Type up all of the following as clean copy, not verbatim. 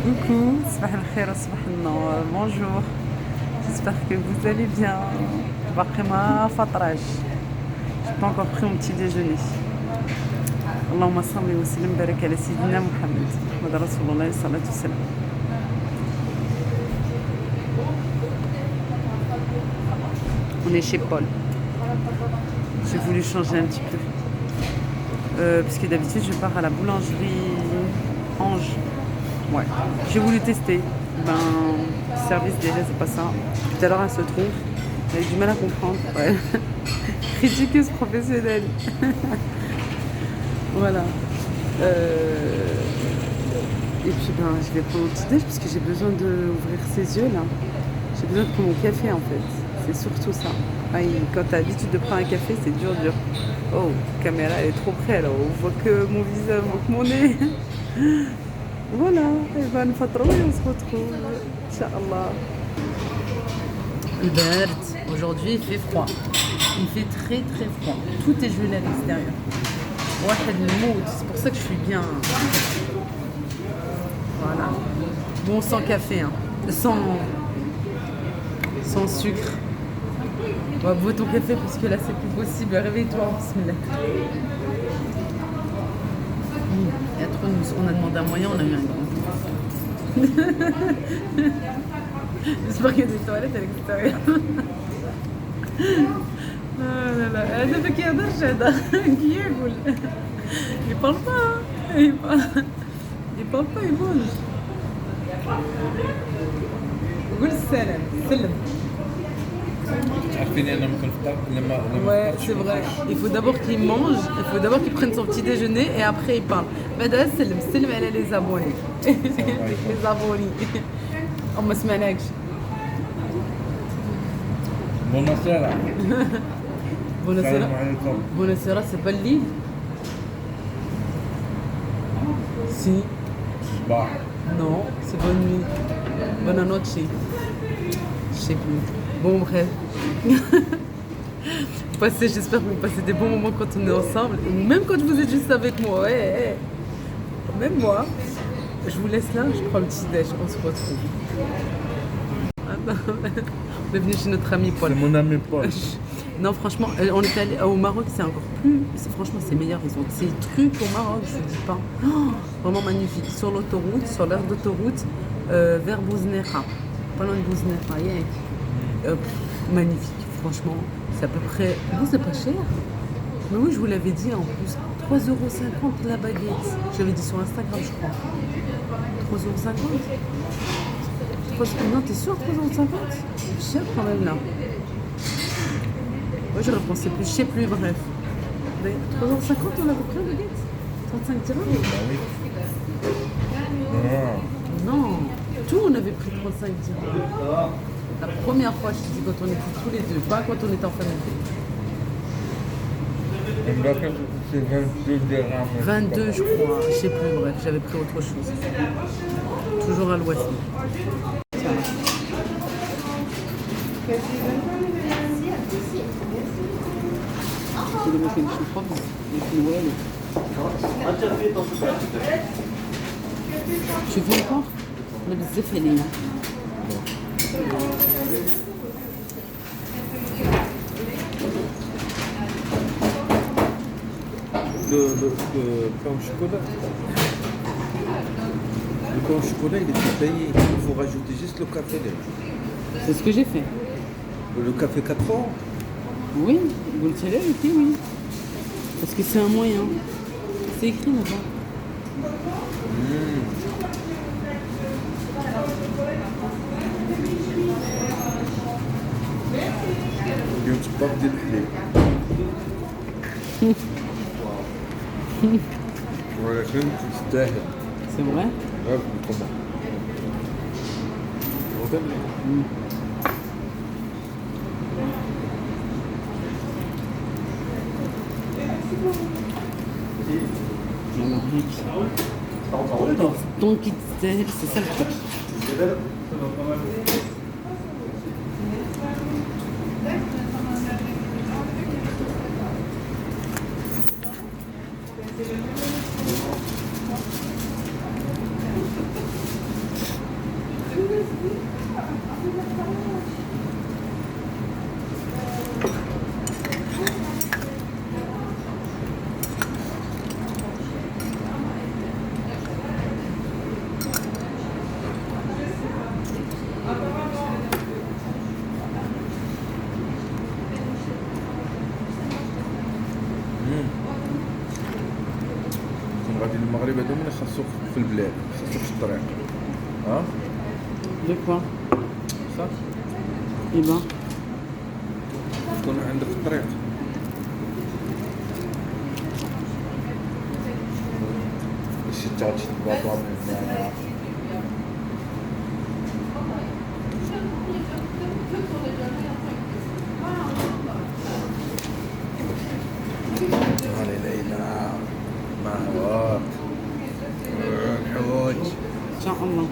Coucou, صباح الخير وصباح النور, bonjour. J'espère que vous allez bien. باقي ما فطراش. J'ai pas encore pris mon petit déjeuner. اللهم صل وسلم وبارك على سيدنا محمد محمد رسول الله صلى الله عليه وسلم. On est chez Paul. J'ai voulu changer un petit peu. Puisque d'habitude je pars à la boulangerie Ange. Ouais. J'ai voulu tester. Service déjà c'est pas ça. Tout à l'heure elle se trompe. Elle a du mal à comprendre. Ouais. Critiqueuse professionnelle. Voilà. Et puis je vais prendre mon petit déj parce que j'ai besoin d'ouvrir ses yeux là. J'ai besoin de prendre mon café en fait. C'est surtout ça. Quand t'as l'habitude de prendre un café, c'est dur. Oh, la caméra elle est trop près là. On voit que mon visage, on voit que mon nez. Voilà. Et une fois trop et on se retrouve. Inch'Allah. Hubert, aujourd'hui il fait froid. Il fait très très froid. Tout est gelé à l'extérieur. C'est pour ça que je suis bien. Voilà. Bon, sans café, hein. Sans sucre. Bois ton café parce que là c'est plus possible. Réveille-toi, bismillah. Il y a trop de mousse. On a demandé un moyen, on a eu un grand. J'espère qu'il y a des toilettes à l'extérieur. لا لا لا هذا ما كيهضرش هذا كياكل يبال با يبال با يقول قول السلام سلم. Ouais, c'est vrai. Il faut d'abord qu'il mange, il faut d'abord qu'il prenne son petit déjeuner et après il parle. بعدها سلم سلم على les abonnés. Les abonnés. Oh ما سمعناكش. Buonasera. Buonasera. Buonasera, c'est pas le lit? Si. Bah. Non, c'est bonne nuit. Bonne noche. Je sais plus. Bon, bref. J'espère que vous passez des bons moments quand on est ensemble. Ou même quand vous êtes juste avec moi. Ouais. Même moi. Je vous laisse là, je prends le petit déj. On se retrouve. On est venu chez notre ami Paul. C'est mon ami Paul. Non, franchement, on est allé au Maroc, c'est encore plus. Franchement, c'est meilleur. Ils ont ces trucs au Maroc, je ne dis pas. Oh, vraiment magnifique. Sur l'autoroute, sur l'aire d'autoroute, vers Bouznera. Pas loin de Bouznera, yeah. Magnifique, franchement. C'est à peu près. Bon, c'est pas cher. Mais oui, je vous l'avais dit en plus. 3,50€ la baguette. J'avais dit sur Instagram, je crois. 3,50€. Non, t'es sûr 3,50€? Cher quand même là. Ouais, j'aurais pensé plus, je sais plus, bref. 3,50€ on a pris la baguette? 35 dirhams? Non, tout on avait pris 35 dirhams. La première fois, je te dis, quand on était tous les deux, pas quand on était en famille. C'est 22 dirhams. 22 je crois, je sais plus, bref, j'avais pris autre chose. Toujours à l'ouest. Tu veux encore? On a بزاف علينا. Le pain au chocolat. Le pain au chocolat, il est taillé. Il faut rajouter juste le café. C'est ce que j'ai fait. Le café 4 ans. Oui, vous le savez, oui. Parce que c'est un moyen. C'est écrit là-bas. Tu parles des clés. Voilà, tu te C'est vrai? Ouais, comment? Donc il c'est ça le truc. كون غادي للمغرب هادو ملي خاصو في البلاد خاصو في الطريق ها De quoi? صح Eh ben, تكون عندك في الطريق باش تاخد الباطوه من هنا هاني ليلى معوض الحوت Inch'Allah.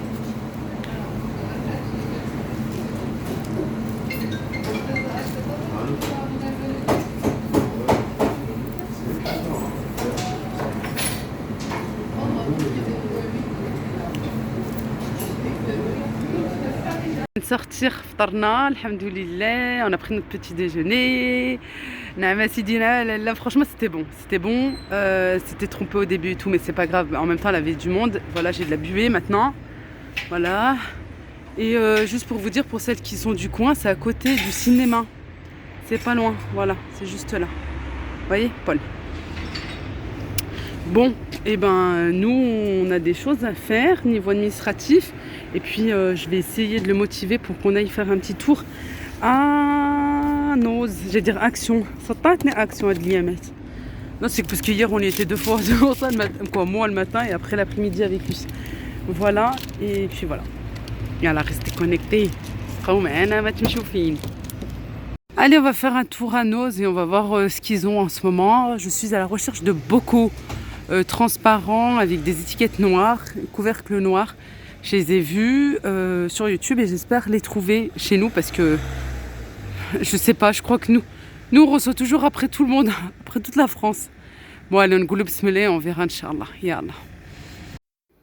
Sortir, ftarna, alhamdoulilah, on a pris notre petit déjeuner. Naama Sidina, là, franchement c'était bon. C'était bon, c'était trompé au début et tout, mais c'est pas grave. En même temps, la vie du monde. Voilà, j'ai de la buée maintenant. Voilà. Et juste pour vous dire, pour celles qui sont du coin, c'est à côté du cinéma. C'est pas loin, voilà, c'est juste là. Vous voyez, Paul. Bon, et ben nous on a des choses à faire niveau administratif et puis je vais essayer de le motiver pour qu'on aille faire un petit tour à nos, j'allais dire action, ça t'a action à Liamet. Non, c'est parce qu'hier on y était deux fois, ça, quoi, moi le matin et après l'après-midi avec lui. Voilà, et puis voilà. Yalla, restez connectés. Allez, on va faire un tour à Noz et on va voir ce qu'ils ont en ce moment. Je suis à la recherche de bocaux transparents avec des étiquettes noires, couvercles noirs. Je les ai vus sur YouTube et j'espère les trouver chez nous parce que je sais pas, je crois que nous on reçoit toujours après tout le monde, après toute la France. Bon, allez, on verra, Inch'Allah. Yallah.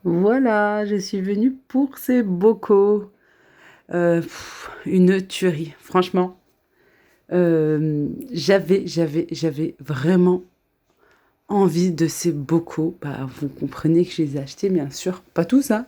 Voilà, je suis venue pour ces bocaux. Une tuerie, franchement. J'avais vraiment envie de ces bocaux. Bah, vous comprenez que je les ai achetés, bien sûr. Pas tous, hein.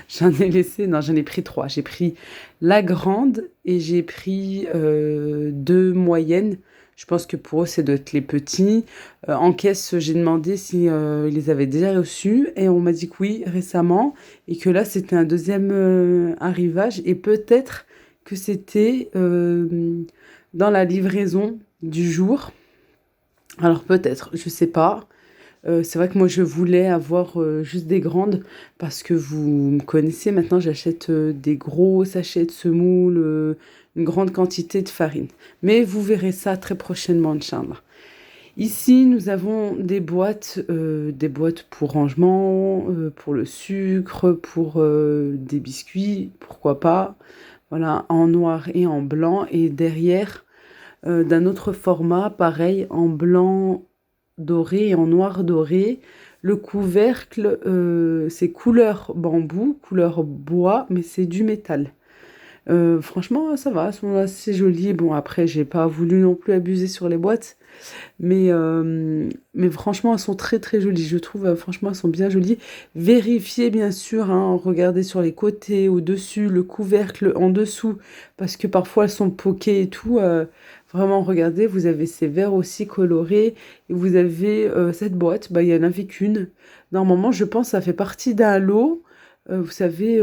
J'en ai pris 3. J'ai pris la grande et j'ai pris 2 moyennes. Je pense que pour eux, c'est doit être les petits. En caisse, j'ai demandé si ils les avaient déjà reçus et on m'a dit que oui, récemment. Et que là, c'était un deuxième arrivage et peut-être que c'était dans la livraison du jour. Alors peut-être, je sais pas. C'est vrai que moi je voulais avoir juste des grandes parce que vous me connaissez maintenant, j'achète des gros sachets de semoule, une grande quantité de farine. Mais vous verrez ça très prochainement, Inch'Allah. Ici, nous avons des boîtes pour rangement, pour le sucre, pour des biscuits, pourquoi pas. Voilà, en noir et en blanc. Et derrière, d'un autre format, pareil, en blanc doré et en noir doré. Le couvercle, c'est couleur bambou, couleur bois, mais c'est du métal. Franchement, ça va, elles sont assez jolies. Bon, après, j'ai pas voulu non plus abuser sur les boîtes, mais franchement, elles sont très très jolies. Je trouve, franchement, elles sont bien jolies. Vérifiez bien sûr, hein, regardez sur les côtés, au-dessus, le couvercle en dessous, parce que parfois elles sont poquées et tout. Vraiment, regardez, vous avez ces verres aussi colorés et vous avez cette boîte. Bah, il y en avait qu'une. Normalement, je pense que ça fait partie d'un lot. Vous savez,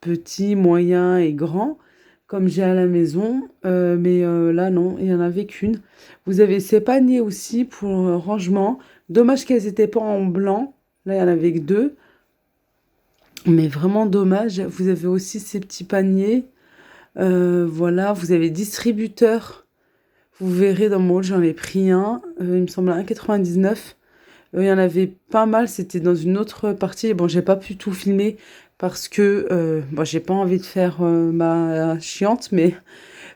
petit, moyen et grand, comme j'ai à la maison. Mais là, non, il n'y en avait qu'une. Vous avez ces paniers aussi pour rangement. Dommage qu'elles n'étaient pas en blanc. Là, il y en avait que 2. Mais vraiment dommage. Vous avez aussi ces petits paniers. Voilà, vous avez distributeur. Vous verrez dans mon haul, j'en ai pris un. Il me semble à 1,99. Il y en avait pas mal. C'était dans une autre partie. Bon, j'ai pas pu tout filmer parce que bon, j'ai pas envie de faire ma chiante, mais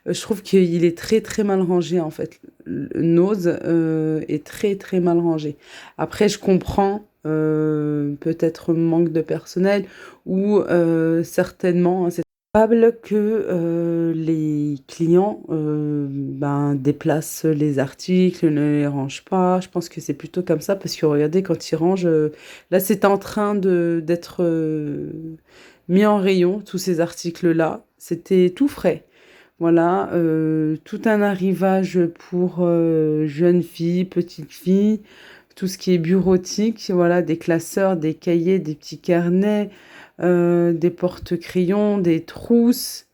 je trouve qu'il est très très mal rangé en fait. Le Nose est très très mal rangé. Après, je comprends peut-être manque de personnel ou certainement, hein, c'est probable que les clients déplacent les articles, ne les rangent pas. Je pense que c'est plutôt comme ça parce que regardez, quand ils rangent, là c'est en train d'être mis en rayon, tous ces articles-là. C'était tout frais. Voilà, tout un arrivage pour jeunes filles, petites filles, tout ce qui est bureautique, voilà, des classeurs, des cahiers, des petits carnets, des porte-crayons, des trousses.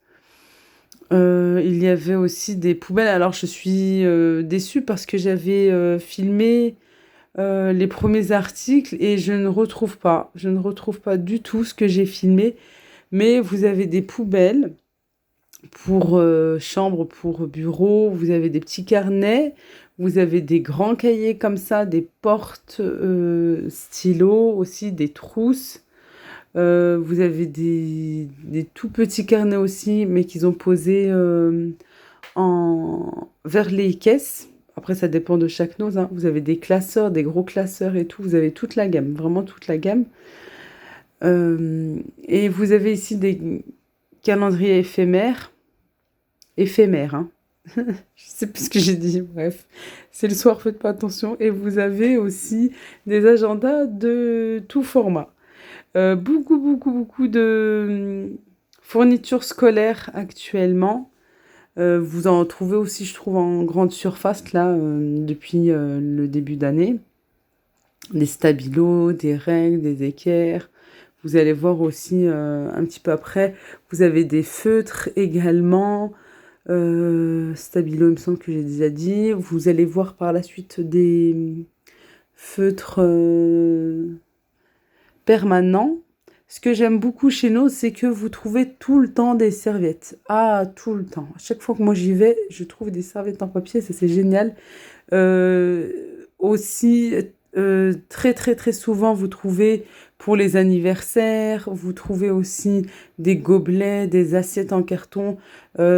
Il y avait aussi des poubelles. Alors je suis déçue parce que j'avais filmé les premiers articles et je ne retrouve pas du tout ce que j'ai filmé. Mais vous avez des poubelles pour chambre, pour bureau, vous avez des petits carnets, vous avez des grands cahiers comme ça, des portes stylos aussi, des trousses. Vous avez des tout petits carnets aussi, mais qu'ils ont posés vers les caisses. Après, ça dépend de chaque nose, hein. Vous avez des classeurs, des gros classeurs et tout. Vous avez toute la gamme, vraiment toute la gamme. Et vous avez ici des calendriers éphémères, hein. Je sais plus ce que j'ai dit, bref. C'est le soir, faites pas attention. Et vous avez aussi des agendas de tout format. Beaucoup de fournitures scolaires actuellement. Vous en trouvez aussi, je trouve, en grande surface, là, depuis le début d'année. Des stabilos, des règles, des équerres. Vous allez voir aussi un petit peu après, vous avez des feutres également. Stabilo, il me semble que j'ai déjà dit. Vous allez voir par la suite des feutres permanents. Ce que j'aime beaucoup chez nous, c'est que vous trouvez tout le temps des serviettes. Ah, tout le temps. À chaque fois que moi j'y vais, je trouve des serviettes en papier, ça c'est génial. Euh, Aussi, très souvent, vous trouvez pour les anniversaires, vous trouvez aussi des gobelets, des assiettes en carton.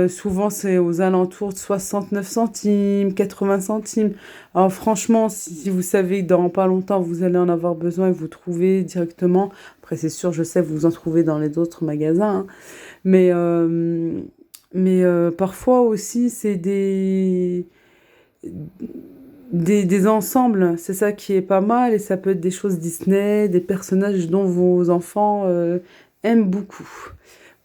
Souvent, c'est aux alentours de 69 centimes, 80 centimes. Alors franchement, si vous savez que dans pas longtemps, vous allez en avoir besoin et vous trouvez directement. Après, c'est sûr, je sais, vous en trouvez dans les autres magasins, hein. Mais, parfois aussi, c'est des ensembles, c'est ça qui est pas mal, et ça peut être des choses Disney, des personnages dont vos enfants aiment beaucoup.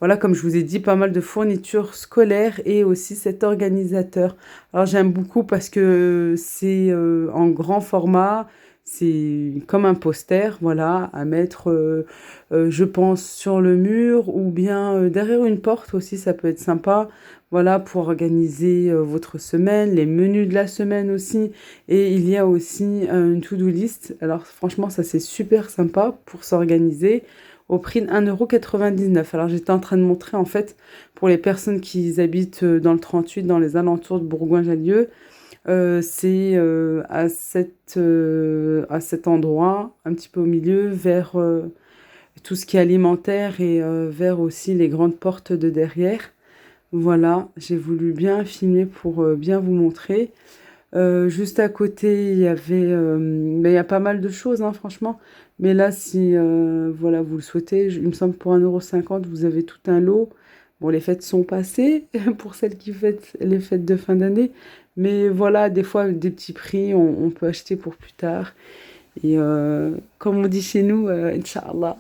Voilà, comme je vous ai dit, pas mal de fournitures scolaires et aussi cet organisateur. Alors j'aime beaucoup parce que c'est en grand format, c'est comme un poster, voilà, à mettre, je pense, sur le mur ou bien derrière une porte aussi, ça peut être sympa. Voilà, pour organiser votre semaine, les menus de la semaine aussi. Et il y a aussi une to-do list. Alors franchement, ça c'est super sympa pour s'organiser au prix de 1,99 €. Alors j'étais en train de montrer en fait pour les personnes qui habitent dans le 38, dans les alentours de Bourgoin-Jallieu. C'est à cet endroit, un petit peu au milieu, vers tout ce qui est alimentaire et vers aussi les grandes portes de derrière. Voilà, j'ai voulu bien filmer pour bien vous montrer. Juste à côté, il y avait, il y a pas mal de choses, hein, franchement. Mais là, si voilà, vous le souhaitez, il me semble pour 1,50 €, vous avez tout un lot. Bon, les fêtes sont passées pour celles qui fêtent les fêtes de fin d'année. Mais voilà, des fois, avec des petits prix, on peut acheter pour plus tard. Et comme on dit chez nous, Inch'Allah.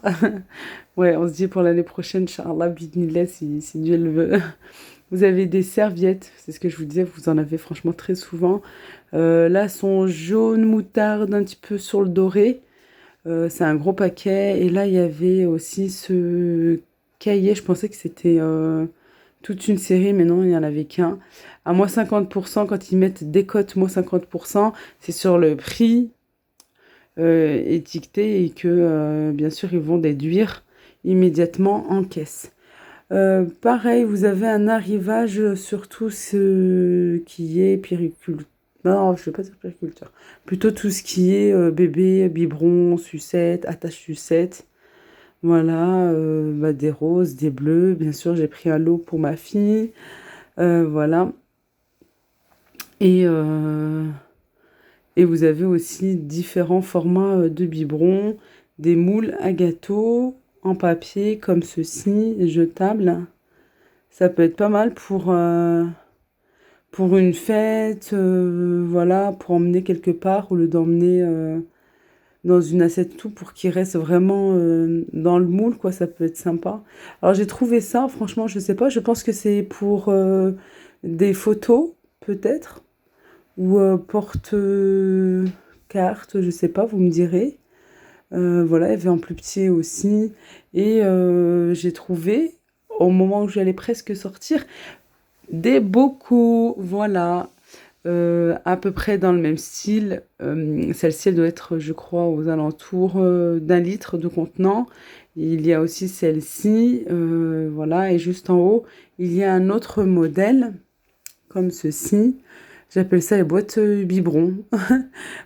Ouais, on se dit pour l'année prochaine, Inch'Allah, bidnillah, si Dieu le veut. Vous avez des serviettes, c'est ce que je vous disais, vous en avez franchement très souvent. Là, sont jaune moutarde, un petit peu sur le doré. C'est un gros paquet. Et là, il y avait aussi ce cahier. Je pensais que c'était toute une série, mais non, il n'y en avait qu'un. À moins 50%, quand ils mettent décote moins 50%, c'est sur le prix étiqueté et que, bien sûr, ils vont déduire immédiatement en caisse. Pareil, vous avez un arrivage sur tout ce qui est périculture. Non, je ne vais pas dire périculture. Plutôt tout ce qui est bébé, biberon, sucette, attache-sucette. Voilà, des roses, des bleus. Bien sûr, j'ai pris un lot pour ma fille. Voilà. Et Et vous avez aussi différents formats de biberons, des moules à gâteaux en papier comme ceci, jetables. Ça peut être pas mal pour une fête, voilà, pour emmener quelque part, au lieu d'emmener dans une assiette tout pour qu'il reste vraiment dans le moule, quoi, ça peut être sympa. Alors j'ai trouvé ça, franchement, je sais pas, je pense que c'est pour des photos, peut-être, ou porte-carte, je sais pas, vous me direz. Voilà, il y avait en plus petit aussi. Et j'ai trouvé, au moment où j'allais presque sortir, des bocaux, voilà, à peu près dans le même style. Celle-ci, elle doit être, je crois, aux alentours d'1 litre de contenant. Il y a aussi celle-ci, voilà, et juste en haut, il y a un autre modèle, comme ceci. J'appelle ça les boîtes biberons. Vous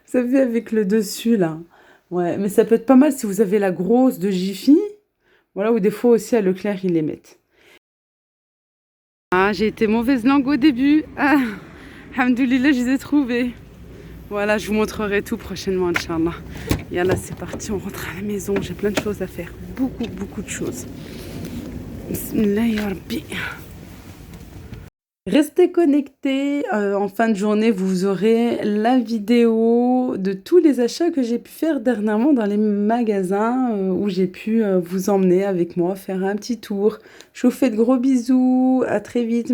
savez, avec le dessus, là. Ouais, mais ça peut être pas mal si vous avez la grosse de Jiffy. Voilà, ou des fois aussi à Leclerc, ils les mettent. Ah, j'ai été mauvaise langue au début. Ah, alhamdoulilah, je les ai trouvés. Voilà, je vous montrerai tout prochainement, Inch'Allah. Et là, c'est parti, on rentre à la maison. J'ai plein de choses à faire. Beaucoup, beaucoup de choses. Bismillah ya Rabbi. Restez connectés. En fin de journée, vous aurez la vidéo de tous les achats que j'ai pu faire dernièrement dans les magasins où j'ai pu vous emmener avec moi faire un petit tour. Je vous fais de gros bisous. À très vite.